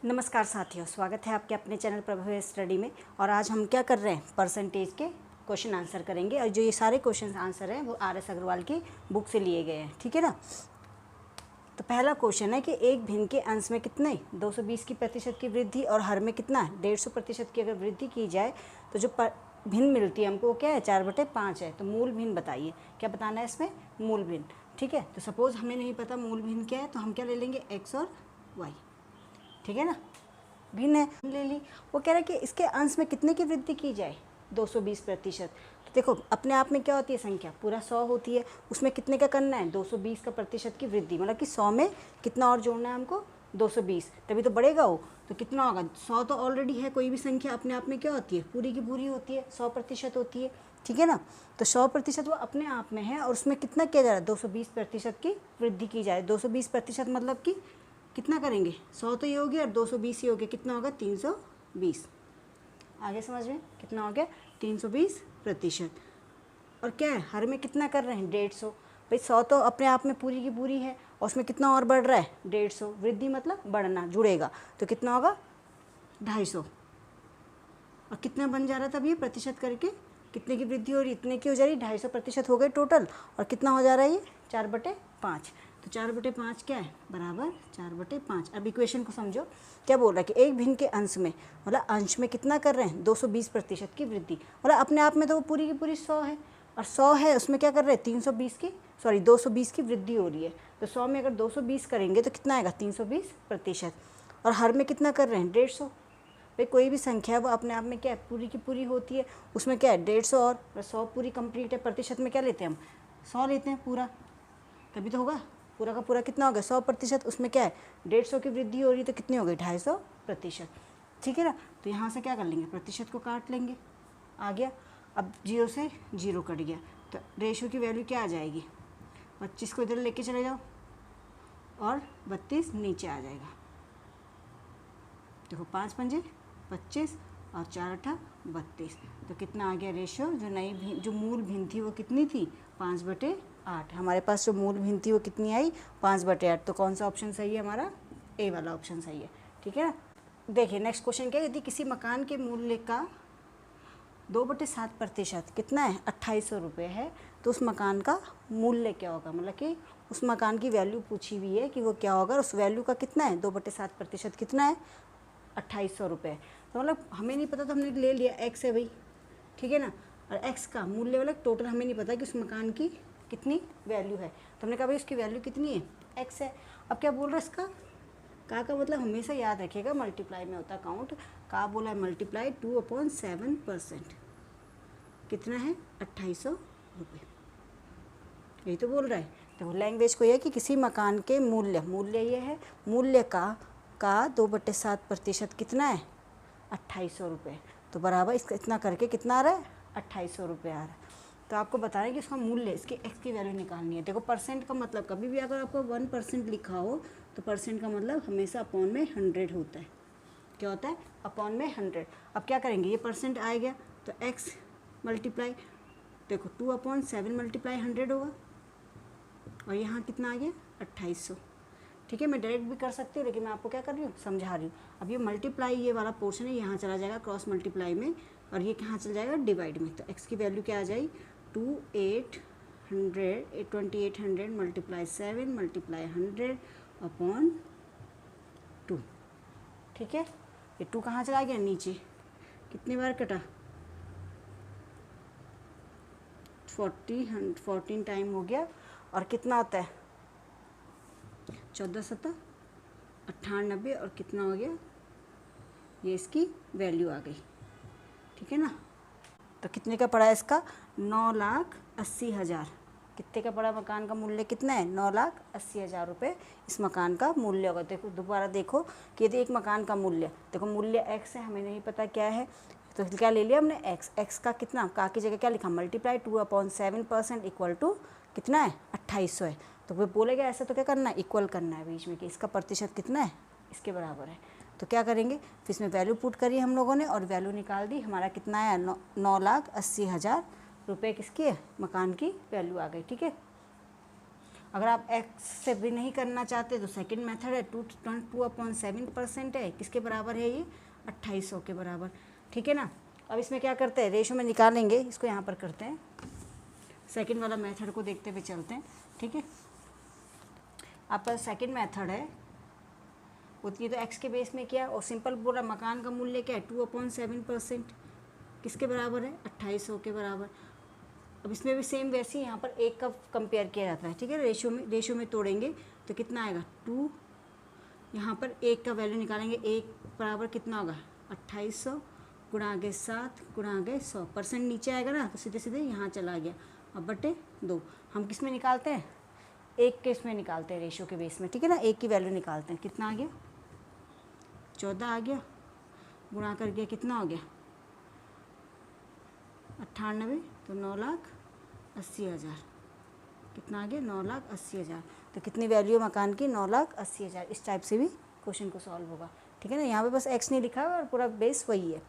नमस्कार साथियों, स्वागत है आपके अपने चैनल प्रभव स्टडी में। और आज हम क्या कर रहे हैं, परसेंटेज के क्वेश्चन आंसर करेंगे। और जो ये सारे क्वेश्चन आंसर हैं वो RS अग्रवाल की बुक से लिए गए हैं, ठीक है ना। तो पहला क्वेश्चन है कि एक भिन्न के अंश में कितने 220 की प्रतिशत की वृद्धि और हर में कितना 150% की अगर वृद्धि की जाए तो जो भिन्न मिलती है हमको वो क्या है, 4/5 है। तो मूल भिन्न बताइए, क्या बताना है इसमें, मूल भिन्न। ठीक है, तो सपोज हमें नहीं पता मूल भिन्न क्या है, तो हम क्या ले लेंगे, x और y, ठीक है ना। भिन्न है, ले ली। वो कह रहा है कि इसके अंश में कितने की वृद्धि की जाए, 220%। तो देखो अपने आप में क्या होती है संख्या, पूरा 100 होती है, उसमें कितने का करना है, 220 का प्रतिशत की वृद्धि, मतलब कि 100 में कितना और जोड़ना है हमको, 220, तभी तो बढ़ेगा वो। तो कितना होगा, 100 तो ऑलरेडी है, कोई भी संख्या अपने आप में क्या होती है, पूरी की पूरी होती है, 100% होती है, ठीक है ना। तो 100% वो अपने आप में है और उसमें कितना किया जा रहा है, 220% की वृद्धि की जाए। 220% मतलब कि कितना करेंगे, 100 तो ये हो गया और 220 ही हो गया, कितना होगा, 320। आगे समझ में, कितना हो गया, 320%। और क्या है, हर में कितना कर रहे हैं, 150। भाई 100 तो अपने आप में पूरी की पूरी है और उसमें कितना और बढ़ रहा है, 150। वृद्धि मतलब बढ़ना, जुड़ेगा, तो कितना होगा, 250। और कितना बन जा रहा था अब ये प्रतिशत करके, कितने की वृद्धि हो रही, इतने की हो जा रही, 250% हो गए टोटल। और कितना हो जा रहा है ये, 4/5। तो 4/5 क्या है, बराबर 4/5। अब इक्वेशन को समझो, क्या बोल रहा है कि एक भिन्न के अंश में, मतलब अंश में कितना कर रहे हैं, 220% की वृद्धि, मतलब अपने आप में तो वो पूरी की पूरी 100 है, और 100 है उसमें क्या कर रहे हैं, 220 की वृद्धि हो रही है। तो 100 में अगर 220 करेंगे तो कितना आएगा, 320%। और हर में कितना कर रहे हैं, 150। भाई कोई भी संख्या है वो अपने आप में क्या है, पूरी की पूरी होती है, उसमें क्या है 150 और 100 पूरी कंप्लीट है। प्रतिशत में क्या लेते हैं हम, 100 लेते हैं पूरा, तभी तो होगा पूरा का पूरा। कितना हो गया, 100%, उसमें क्या है 150 की वृद्धि हो रही है, तो कितनी हो गई, 250%, ठीक है ना। तो यहाँ से क्या कर लेंगे, प्रतिशत को काट लेंगे, आ गया। अब 0 से 0 कट गया, तो रेशो की वैल्यू क्या आ जाएगी, 25 को इधर लेके चले जाओ और 32 नीचे आ जाएगा। देखो 5 पंजे 25 और 4 अठा 32, तो कितना आ गया रेशियो, जो मूल भिन्न थी वो कितनी थी, 5/8। हमारे पास जो मूल भिन्न थी वो कितनी आई, 5/8। तो कौन सा ऑप्शन सही है हमारा, ए वाला ऑप्शन सही है, ठीक है ना। देखिए नेक्स्ट क्वेश्चन क्या है, यदि किसी मकान के मूल्य का 2/7% कितना है, 2800 रुपये है, तो उस मकान का मूल्य क्या होगा, मतलब कि उस मकान की वैल्यू पूछी हुई है कि वो क्या होगा, उस वैल्यू का कितना है, 2/7% कितना है, 2800 रुपये। तो मतलब हमें नहीं पता, तो हमने ले लिया एक्स है भाई, ठीक है ना। और एक्स का मूल्य वाला टोटल हमें नहीं पता कि उस मकान की कितनी वैल्यू है, तो हमने कहा भाई उसकी वैल्यू कितनी है, एक्स है। अब क्या बोल रहा है इसका, का मतलब हमेशा याद रखिएगा मल्टीप्लाई में होता काउंट, का बोला है मल्टीप्लाई 2/7%, कितना है, 2800 रुपये, यही तो बोल रहा है। तो लैंग्वेज को यह कि किसी मकान के मूल्य ये है, मूल्य का 2/7% कितना है, 2800 रुपये। तो बराबर इसका इतना करके कितना आ रहा है, 2800 रुपये आ रहा है। तो आपको बताना है कि इसका मूल्य, इसकी एक्स की वैल्यू निकालनी है। देखो परसेंट का मतलब, कभी भी अगर आपको 1% लिखा हो तो परसेंट का मतलब हमेशा अपॉन में 100 होता है। क्या होता है, अपॉन में 100। अब क्या करेंगे, ये परसेंट आ गया तो एक्स मल्टीप्लाई, देखो 2/7 मल्टीप्लाई 100 होगा, और यहाँ कितना आ गया, 2800, ठीक है। मैं डायरेक्ट भी कर सकती हूँ, लेकिन मैं आपको क्या कर रही हूँ, समझा रही हूँ। अब ये मल्टीप्लाई, ये वाला पोर्शन है यहाँ चला जाएगा क्रॉस मल्टीप्लाई में, और ये कहाँ चला जाएगा, डिवाइड में। तो एक्स की वैल्यू क्या आ जाएगी, 2800 मल्टीप्लाई 7 मल्टीप्लाई 100/2, ठीक है। ये 2 कहाँ चला गया, नीचे, कितनी बार कटा, 14 टाइम हो गया। और कितना होता है, 14×7=98, और कितना हो गया, ये इसकी वैल्यू आ गई, ठीक है ना। तो कितने का पड़ा है इसका, 9,80,000। कितने का पड़ा, मकान का मूल्य कितना है, 9,80,000 रुपये इस मकान का मूल्य होगा। देखो दोबारा देखो कि यदि एक मकान का मूल्य, देखो मूल्य एक्स है, हमें नहीं पता क्या है, तो क्या ले लिया हमने, एक्स का कितना, का की जगह क्या लिखा, मल्टीप्लाई 2/7% इक्वल टू कितना है, 2800 है। तो वो बोलेगा ऐसा, तो क्या करना है, इक्वल करना है बीच में, कि इसका प्रतिशत कितना है, इसके बराबर है। तो क्या करेंगे, फिर इसमें वैल्यू पुट करी हम लोगों ने और वैल्यू निकाल दी, हमारा कितना आया, 9,80,000 रुपये किसकी है, मकान की वैल्यू आ गई, ठीक है। अगर आप x से भी नहीं करना चाहते तो सेकंड मेथड है 2/7% है, किसके बराबर है ये 2800 के बराबर, ठीक है ना। अब इसमें क्या करते हैं, रेशो में निकालेंगे, इसको यहाँ पर करते हैं, सेकंड वाला मेथड को देखते हुए चलते हैं, ठीक है। आपका सेकंड मेथड है उतनी तो x के बेस में क्या है, और सिंपल पूरा मकान का मूल्य क्या है 2/7%, किसके बराबर है 2800 के बराबर। अब इसमें भी सेम वैसे ही यहाँ पर एक का कंपेयर किया जाता है, ठीक है। रेशो में तोड़ेंगे तो कितना आएगा 2, यहाँ पर एक का वैल्यू निकालेंगे, एक बराबर कितना होगा 2800 गुणा आगे 7 गुणा आगे 100, परसेंट नीचे आएगा ना तो सीधे सीधे यहाँ चला गया। अब बटे 2 हम किस में निकालते हैं, एक के इसमें निकालते हैं रेशो के बेस में, ठीक है ना। एक की वैल्यू निकालते हैं, कितना आ गया 14 आ गया, गुणा कर गया कितना हो गया 98, तो 9,80,000, कितना आ गया 9,80,000। तो कितनी वैल्यू है मकान की 9,80,000। इस टाइप से भी क्वेश्चन को सॉल्व होगा, ठीक है ना। यहाँ पे बस x नहीं लिखा है और पूरा बेस वही है।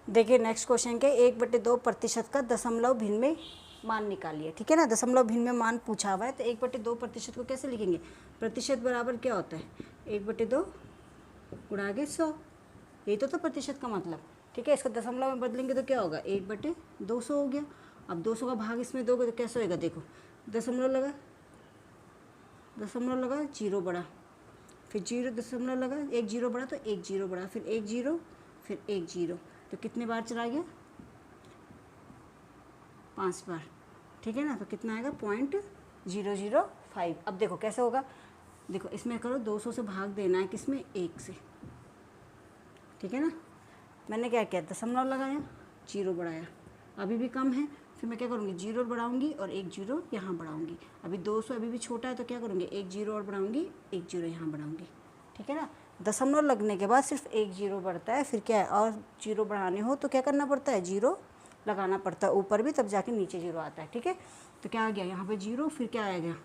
देखिए नेक्स्ट क्वेश्चन के 1/2% का दशमलव भिन्न में मान निकालिए, ठीक है ना। दशमलव भिन्न में मान पूछा हुआ है तो 1/2% को कैसे लिखेंगे, प्रतिशत बराबर क्या होता है 1/2 गुणा आगे 100, यही तो प्रतिशत का मतलब, ठीक है। इसको दशमलव में बदलेंगे तो क्या होगा 1/200 हो गया। अब 200 का भाग इसमें दोगे तो कैसे होएगा, देखो दशमलव लगा जीरो बढ़ा, फिर जीरो दशमलव लगा, एक जीरो बढ़ा तो एक जीरो बढ़ा, फिर एक जीरो, फिर एक जीरो, तो कितने बार चला गया 5 बार, ठीक है ना। तो कितना आएगा 0.005। अब देखो कैसे होगा, देखो इसमें करो 200 से भाग देना है किसमें 1 से, ठीक है ना। मैंने क्या किया दशमलव लगाया, जीरो बढ़ाया, अभी भी कम है, फिर मैं क्या करूँगी जीरो बढ़ाऊँगी और एक जीरो यहाँ बढ़ाऊँगी। अभी 200 अभी भी छोटा है तो क्या करूँगी एक जीरो और बढ़ाऊँगी, एक जीरो यहाँ बढ़ाऊँगी, ठीक है ना। दशमलव लगने के बाद सिर्फ एक जीरो बढ़ता है, फिर क्या है और जीरो बढ़ाने हो तो क्या करना पड़ता है जीरो लगाना पड़ता है ऊपर भी, तब जाके नीचे जीरो आता है, ठीक है। तो क्या आ गया यहाँ पे जीरो, फिर क्या आ गया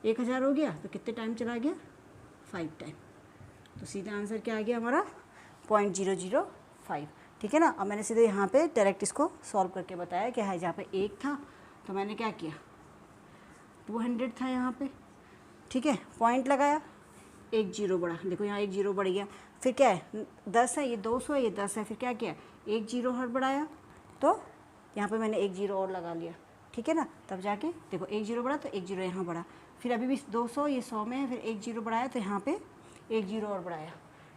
1000 हो गया, तो कितने टाइम चला गया 5 टाइम। तो सीधा आंसर क्या आ गया हमारा 0.005, ठीक है ना। अब मैंने सीधे यहाँ पे डायरेक्ट इसको सॉल्व करके बताया कि है जहाँ पे 1 था तो मैंने क्या किया 200 था यहाँ पे, ठीक है, पॉइंट लगाया, एक जीरो बढ़ा, देखो यहाँ एक जीरो बढ़ गया, फिर क्या है 10 है, ये 200 है, ये 10 है, फिर क्या किया एक जीरो और बढ़ाया, तो यहाँ पे मैंने एक जीरो और लगा लिया, ठीक है ना। तब जाके देखो एक जीरो बढ़ा तो एक जीरो यहाँ बढ़ा, फिर अभी भी 200 ये 100 में है, फिर एक जीरो बढ़ाया तो यहाँ पे एक जीरो और बढ़ाया,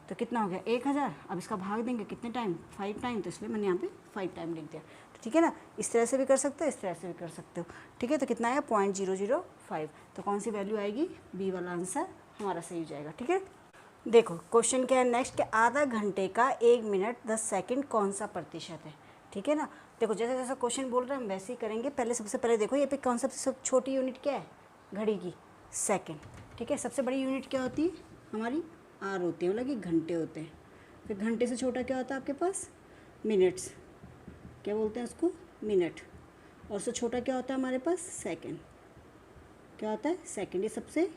तो कितना हो गया 1000। अब इसका भाग देंगे कितने टाइम 5 टाइम, तो इसलिए मैंने यहाँ पे 5 टाइम लिख दिया, तो ठीक है ना। इस तरह से भी कर सकते हो, इस तरह से भी कर सकते हो, ठीक है। तो कितना आया 0.005, तो कौन सी वैल्यू आएगी, बी वाला आंसर हमारा सही हो जाएगा, ठीक है। देखो क्वेश्चन क्या है नेक्स्ट, कि आधा घंटे का 1 मिनट 10 सेकंड कौन सा प्रतिशत है, ठीक है ना। देखो जैसे जैसा क्वेश्चन बोल रहे हैं हम वैसे ही करेंगे। पहले सबसे पहले देखो ये पे कौन सबसे छोटी यूनिट क्या है घड़ी की, सेकंड, ठीक है। सबसे बड़ी यूनिट क्या होती है हमारी आर होती है, मतलब कि घंटे होते हैं। फिर घंटे से छोटा क्या होता है आपके पास मिनट्स, क्या बोलते हैं उसको मिनट, और उससे छोटा क्या होता है हमारे पास सेकंड, क्या होता है सेकंड। ये सबसे,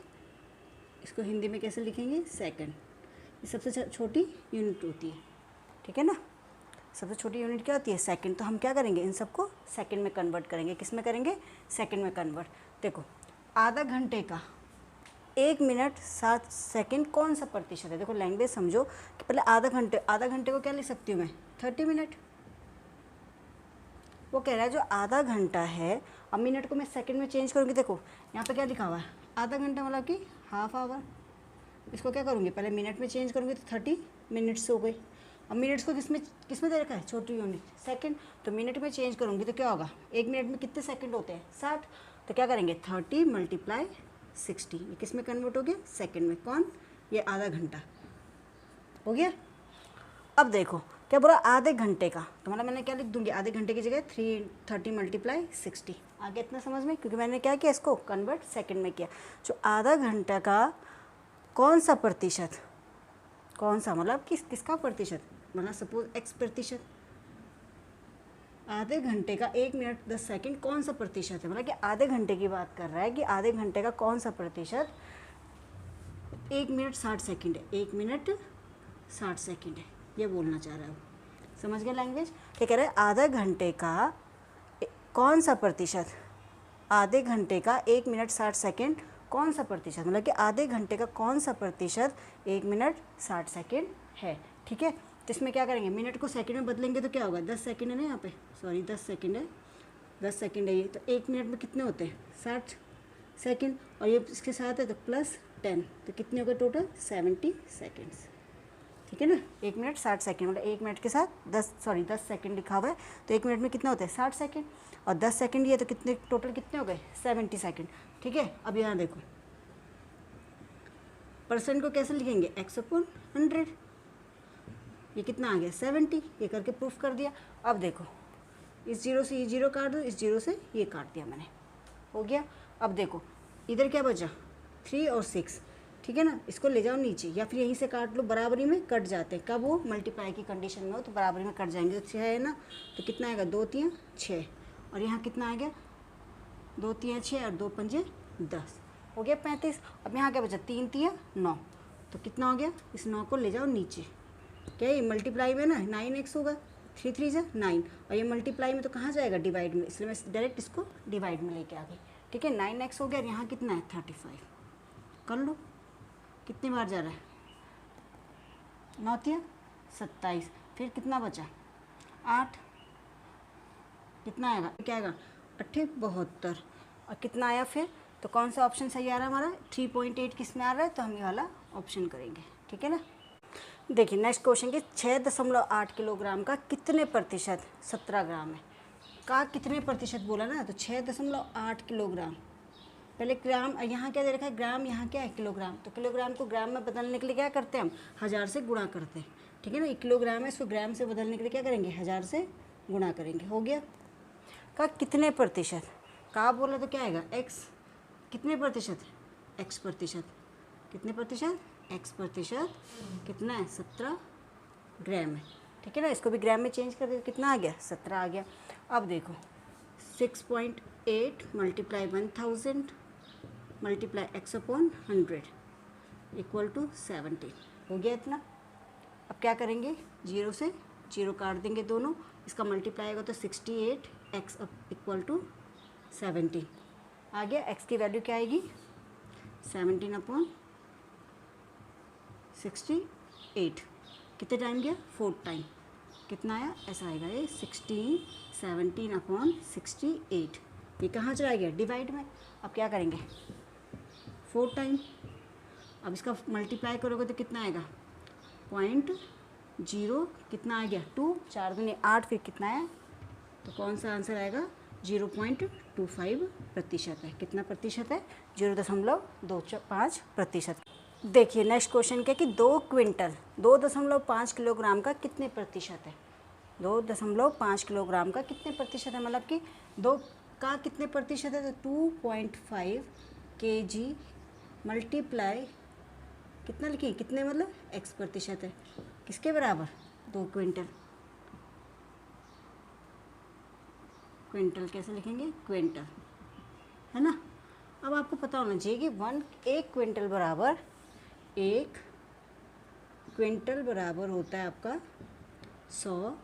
इसको हिंदी में कैसे लिखेंगे सेकंड, ये सबसे छोटी यूनिट होती है, ठीक है ना। सबसे छोटी यूनिट क्या होती है सेकंड। तो हम क्या करेंगे इन सबको सेकंड में कन्वर्ट करेंगे, किस में करेंगे सेकंड में कन्वर्ट। देखो आधा घंटे का 1 मिनट 7 सेकंड कौन सा प्रतिशत है। देखो लैंग्वेज समझो कि पहले आधा घंटे को क्या लिख सकती हूँ मैं 30 मिनट। वो कह रहा है जो आधा घंटा है, अब मिनट को मैं सेकंड में चेंज करूँगी, देखो यहाँ पे क्या लिखा हुआ है आधा घंटा मतलब कि हाफ आवर। इसको क्या करूँगी पहले मिनट में चेंज करूँगी तो 30 मिनट्स हो गई। अब मिनट्स को किसमें दे रखा है छोटी यूनिट सेकंड, तो मिनट में चेंज करूँगी तो क्या होगा 1 मिनट में कितने सेकंड होते हैं 60। तो क्या करेंगे 30 × 60, ये किस में कन्वर्ट हो गया सेकंड में, कौन ये आधा घंटा हो गया। अब देखो क्या बोला आधे घंटे का, तो मतलब मैंने क्या लिख दूंगी आधे घंटे की जगह 30 × 60। आगे इतना समझ में, क्योंकि मैंने क्या किया इसको कन्वर्ट सेकंड में किया। जो आधा घंटा का कौन सा प्रतिशत, कौन सा मतलब किसका प्रतिशत, मतलब सपोज x%, आधे घंटे का 1 मिनट 10 सेकंड कौन सा प्रतिशत है, मतलब कि आधे घंटे की बात कर रहा है कि आधे घंटे का कौन सा प्रतिशत 1 मिनट 60 सेकंड है, 1 मिनट 60 सेकंड है, ये बोलना चाह रहा है। समझ गए लैंग्वेज, क्या कह रहा है आधा घंटे का कौन सा प्रतिशत आधे घंटे का 1 मिनट 60 सेकेंड कौन सा प्रतिशत, मतलब कि आधे घंटे का कौन सा प्रतिशत 1 मिनट 60 सेकेंड है। ठीक है, तो इसमें क्या करेंगे, मिनट को सेकंड में बदलेंगे तो क्या होगा, 10 सेकंड है ना यहाँ पे, सॉरी 10 सेकंड है, 10 सेकंड है ये, तो 1 मिनट में कितने होते हैं 60 सेकंड, और ये इसके साथ है तो +10, तो कितने हो गए टोटल 70 सेकंड्स। ठीक है ना, 1 मिनट 60 सेकंड, मतलब 1 मिनट के साथ 10 सेकंड लिखा हुआ है, तो 1 मिनट में कितना होता है 60 सेकंड, और 10 सेकंड ये, तो कितने टोटल कितने हो गए 70 सेकंड। ठीक है, अब यहाँ देखो परसेंट को कैसे लिखेंगे, x/100, ये कितना आ गया 70, ये करके प्रूफ कर दिया। अब देखो इस जीरो से ये जीरो काट दो, इस जीरो से ये काट दिया मैंने, हो गया। अब देखो इधर क्या बचा 3 और 6, ठीक है ना, इसको ले जाओ नीचे या फिर यहीं से काट लो, बराबरी में कट जाते हैं, कब वो मल्टीप्लाई की कंडीशन में हो तो बराबरी में कट जाएंगे। तो 6 है ना, तो कितना आएगा 2 3 6, और यहाँ कितना आ गया 2 3 6 और 2 5 10, हो गया 35। अब यहाँ क्या बचा 3 3 9, तो कितना हो गया, इस 9 को ले जाओ नीचे, क्या ये मल्टीप्लाई में ना 9x होगा, 3 3 जा 9, और ये मल्टीप्लाई में तो कहाँ जाएगा डिवाइड में, इसलिए मैं डायरेक्ट इसको डिवाइड में लेके आ गई। ठीक है, 9x हो गया, और यहाँ कितना है 35, कर लो कितनी बार जा रहा है 9 3 27, फिर कितना बचा 8, कितना आएगा, क्या आएगा 8 72, और कितना आया फिर, तो कौन सा ऑप्शन सही आ रहा है हमारा 3.8 किस में आ रहा है, तो हम ये वाला ऑप्शन करेंगे। ठीक है ना, देखिए नेक्स्ट क्वेश्चन के 6.8 किलोग्राम का कितने प्रतिशत 17 ग्राम है, का कितने प्रतिशत बोला ना, तो 6.8 किलोग्राम, पहले ग्राम, यहाँ क्या दे रखा है ग्राम, यहाँ क्या है किलोग्राम, तो किलोग्राम को ग्राम में बदलने के लिए क्या करते हैं हम 1000 से गुणा करते हैं। ठीक है ना, 1 किलोग्राम है, इसको ग्राम से बदलने के लिए क्या करेंगे 1000 से गुणा करेंगे, हो गया। का कितने प्रतिशत, का बोला तो क्या आएगा x, कितने प्रतिशत x प्रतिशत, कितने प्रतिशत x प्रतिशत, कितना है 17 ग्राम है। ठीक है ना, इसको भी ग्राम में चेंज कर दे, कितना आ गया 17 आ गया। अब देखो 6.8 multiply 1000 multiply x/100 equal to 70, हो गया इतना। अब क्या करेंगे, 0 से 0 काट देंगे दोनों, इसका मल्टीप्लाई होगा तो 68x इक्वल टू 70 आ गया। x की वैल्यू क्या आएगी 17/68, कितने टाइम गया 4 टाइम, कितना आया ऐसा आएगा ये 17/68, ये कहाँ चला गया डिवाइड में। अब क्या करेंगे 4 टाइम, अब इसका मल्टीप्लाई करोगे तो कितना आएगा 0.0, कितना आ गया 2, 4 दूनी 8, फिर कितना आया, तो कौन सा आंसर आएगा 0.25% है। कितना प्रतिशत है 0.25%। देखिए नेक्स्ट क्वेश्चन क्या कि 2 क्विंटल 2.5 किलोग्राम का कितने प्रतिशत है, 2.5 किलोग्राम का कितने प्रतिशत है, मतलब कि 2 का कितने प्रतिशत है, तो 2.5 kg मल्टीप्लाई कितना लिखिए, कितने मतलब x प्रतिशत है, किसके बराबर 2 क्विंटल, क्विंटल कैसे लिखेंगे क्विंटल, है ना। अब आपको पता होना चाहिए कि 1 क्विंटल बराबर 1 क्विंटल बराबर होता है आपका 100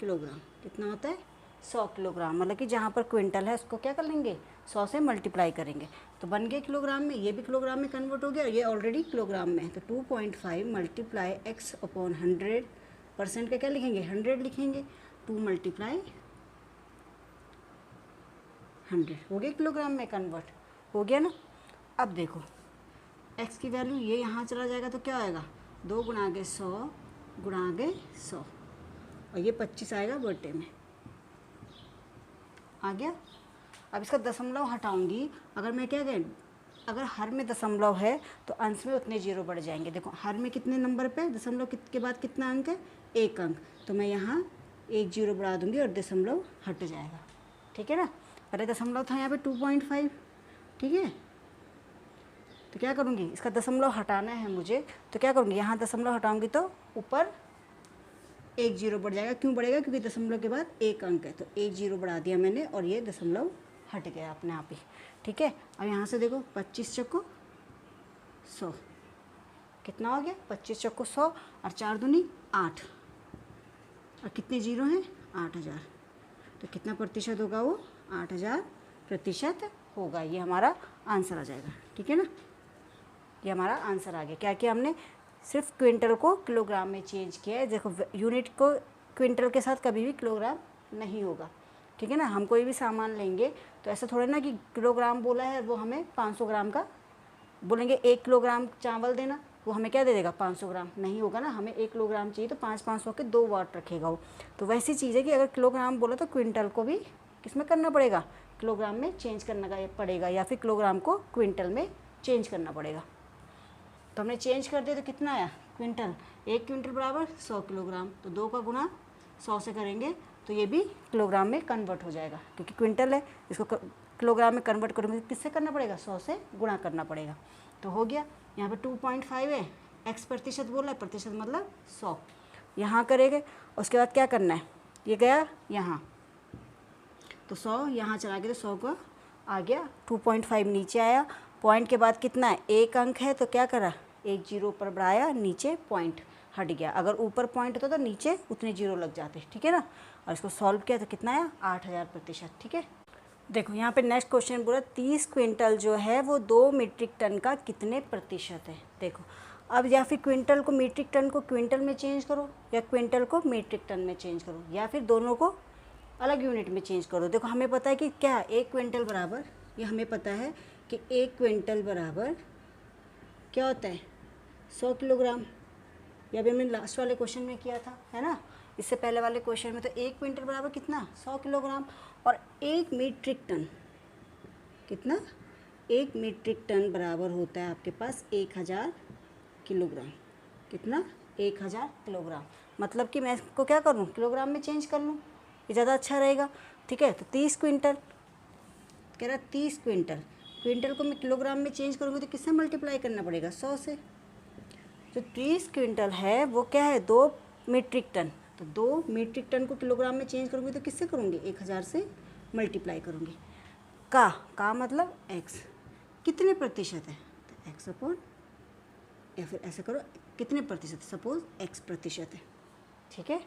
किलोग्राम, कितना होता है 100 किलोग्राम, मतलब कि जहाँ पर क्विंटल है उसको क्या कर लेंगे 100 से मल्टीप्लाई करेंगे, तो बन गए किलोग्राम में, ये भी किलोग्राम में कन्वर्ट हो गया, ये ऑलरेडी किलोग्राम में है, तो 2.5 मल्टीप्लाई x/100 का क्या लिखेंगे 100 लिखेंगे, 2 मल्टीप्लाई 100 हो गया किलोग्राम में कन्वर्ट, हो गया ना। अब देखो x की वैल्यू ये यहाँ चला जाएगा तो क्या आएगा 2 गुणा के 100 गुणा के 100, और ये 25 आएगा बटे में, आ गया। अब इसका दशमलव हटाऊंगी, अगर मैं क्या कहें, अगर हर में दशमलव है तो अंश में उतने जीरो बढ़ जाएंगे। देखो हर में कितने नंबर पे दशमलव के बाद कितना अंक है 1 अंक, तो मैं यहाँ 1 जीरो बढ़ा दूंगी और दशमलव हट जाएगा। ठीक है ना, पहले दशमलव था यहाँ पे 2.5, ठीक है, तो क्या करूँगी इसका दशमलव हटाना है मुझे, तो क्या करूँगी यहाँ दशमलव हटाऊँगी तो ऊपर 1 जीरो बढ़ जाएगा, क्यों बढ़ेगा क्योंकि दशमलव के बाद 1 अंक है, तो 1 जीरो बढ़ा दिया मैंने और ये दशमलव हट गया अपने आप ही। ठीक है, अब यहाँ से देखो 25 चक्को 100, कितना हो गया 25 चक्को 100 और 4 दूनी 8, और कितने जीरो हैं 8000, तो कितना प्रतिशत होगा वो 8000 प्रतिशत होगा। ये हमारा आंसर आ जाएगा, ठीक है ना। ये हमारा आंसर आ गया। क्या किया हमने, सिर्फ क्विंटल को किलोग्राम में चेंज किया है। देखो यूनिट को क्विंटल के साथ कभी भी किलोग्राम नहीं होगा, ठीक है ना। हम कोई भी सामान लेंगे तो ऐसा थोड़ा ना कि किलोग्राम बोला है वो हमें 500 ग्राम का बोलेंगे, 1 किलोग्राम चावल देना, वो हमें क्या दे देगा 500 ग्राम, नहीं होगा ना। हमें 1 किलोग्राम चाहिए तो 500 के 2 वाट रखेगा वो। तो वैसी चीज़ है कि अगर किलोग्राम बोला तो क्विंटल को भी किसमें करना पड़ेगा, किलोग्राम में चेंज करना पड़ेगा, या फिर किलोग्राम को क्विंटल में चेंज करना पड़ेगा। तो हमने चेंज कर दिया तो कितना आया क्विंटल, 1 क्विंटल बराबर 100 किलोग्राम। तो 2 का गुना 100 से करेंगे तो ये भी किलोग्राम में कन्वर्ट हो जाएगा, क्योंकि क्विंटल है, इसको किलोग्राम में कन्वर्ट करोगे किससे करना पड़ेगा, 100 से गुणा करना पड़ेगा। तो हो गया। यहाँ पे 2.5 है, x प्रतिशत बोला है, प्रतिशत मतलब 100 यहाँ करेंगे। उसके बाद क्या करना है, ये गया यहाँ तो 100 यहाँ चला गया तो 100 का आ गया, 2.5 नीचे आया। पॉइंट के बाद कितना है, 1 अंक है तो क्या करा, 1 जीरो ऊपर बढ़ाया, नीचे पॉइंट हट गया। अगर ऊपर पॉइंट होता तो नीचे उतने जीरो लग जाते, ठीक है ना। और इसको सॉल्व किया तो कितना आया, 8000 प्रतिशत, ठीक है। देखो यहाँ पे नेक्स्ट क्वेश्चन बोला 30 क्विंटल जो है वो 2 मीट्रिक टन का कितने प्रतिशत है। देखो अब या फिर क्विंटल को मीट्रिक टन को क्विंटल में चेंज करो, या क्विंटल को मीट्रिक टन में चेंज करो, या फिर दोनों को अलग यूनिट में चेंज करो। देखो हमें पता है कि क्या 1 क्विंटल बराबर, ये हमें पता है कि 1 क्विंटल बराबर क्या होता है 100 किलोग्राम। या भी हमने लास्ट वाले क्वेश्चन में किया था, है ना, इससे पहले वाले क्वेश्चन में। तो 1 क्विंटल बराबर कितना 100 किलोग्राम। और 1 मीट्रिक टन कितना, 1 मीट्रिक टन बराबर होता है आपके पास 1000 किलोग्राम। कितना, 1000 किलोग्राम। मतलब कि मैं इसको क्या करूँ, किलोग्राम में चेंज कर लूँ, ये ज़्यादा अच्छा रहेगा, ठीक है। तो 30 क्विंटल कह रहा 30 क्विंटल, क्विंटल को मैं किलोग्राम में चेंज करूँगी तो किससे मल्टीप्लाई करना पड़ेगा, 100 से। जो 30 क्विंटल है वो क्या है 2 मीट्रिक टन। तो 2 मीट्रिक टन को किलोग्राम में चेंज करूँगी तो किससे करूँगी, 1000 से मल्टीप्लाई करूँगी। का मतलब x कितने प्रतिशत है, तो x अपॉन, या फिर ऐसा करो कितने प्रतिशत, सपोज x प्रतिशत है, ठीक है।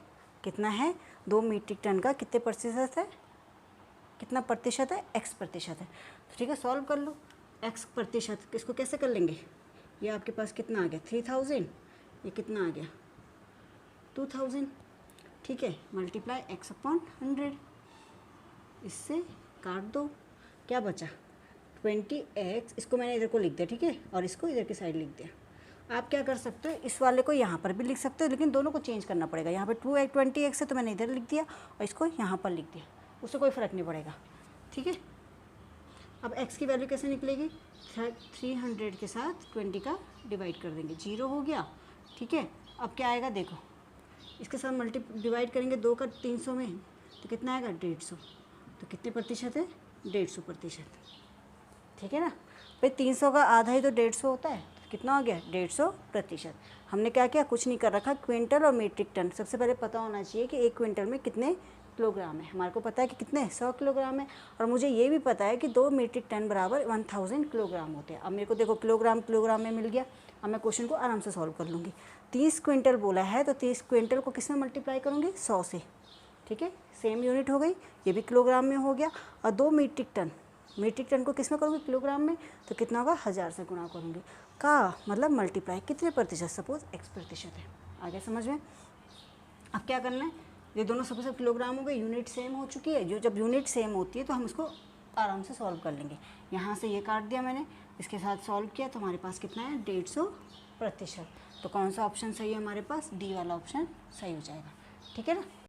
कितना है 2 मीट्रिक टन का कितने प्रतिशत है, कितना प्रतिशत है, x प्रतिशत है। तो ठीक है, सॉल्व कर लो। x प्रतिशत इसको कैसे कर लेंगे, ये आपके पास कितना आ गया 3000, ये कितना आ गया 2000, ठीक है। मल्टीप्लाई x अपॉन 100, इससे काट दो, क्या बचा 20x, इसको मैंने इधर को लिख दिया, ठीक है, और इसको इधर की साइड लिख दिया। आप क्या कर सकते हो, इस वाले को यहाँ पर भी लिख सकते हो, लेकिन दोनों को चेंज करना पड़ेगा। यहाँ पे 20x है तो मैंने इधर लिख दिया और इसको यहाँ पर लिख दिया, उससे कोई फ़र्क नहीं पड़ेगा, ठीक है। अब x की वैल्यू कैसे निकलेगी, 300 के साथ 20 का डिवाइड कर देंगे, 0 हो गया, ठीक है। अब क्या आएगा देखो, इसके साथ डिवाइड करेंगे 2 का 300 में तो कितना आएगा 150। तो कितने प्रतिशत है, 150 प्रतिशत, ठीक है ना। भाई 300 का आधा ही तो 150 होता है, तो कितना हो गया 150 प्रतिशत। हमने क्या किया, कुछ नहीं कर रखा, क्विंटल और मीट्रिक टन सबसे पहले पता होना चाहिए कि 1 क्विंटल में कितने किलोग्राम है। हमारे को पता है कि कितने 100 किलोग्राम है, और मुझे ये भी पता है कि 2 मीट्रिक टन बराबर 1000 किलोग्राम होते हैं। अब मेरे को देखो किलोग्राम में मिल गया। अब मैं क्वेश्चन को आराम से सॉल्व कर लूँगी। 30 क्विंटल बोला है तो 30 क्विंटल को किस में मल्टीप्लाई करूँगी, 100 से, ठीक है। सेम यूनिट हो गई, ये भी किलोग्राम में हो गया। और 2 मीट्रिक टन को किस में करूँगी, किलोग्राम में, तो कितना होगा 1000 से गुणा करूँगी। का मतलब मल्टीप्लाई कितने प्रतिशत, सपोज x प्रतिशत है। आगे समझ में। अब क्या करना है, ये दोनों सब किलोग्राम हो गए, यूनिट सेम हो चुकी है। जो जब यूनिट सेम होती है तो हम इसको आराम से सॉल्व कर लेंगे। यहाँ से ये काट दिया मैंने, इसके साथ सॉल्व किया तो हमारे पास कितना है 150 प्रतिशत। तो कौन सा ऑप्शन सही है हमारे पास, डी वाला ऑप्शन सही हो जाएगा, ठीक है ना।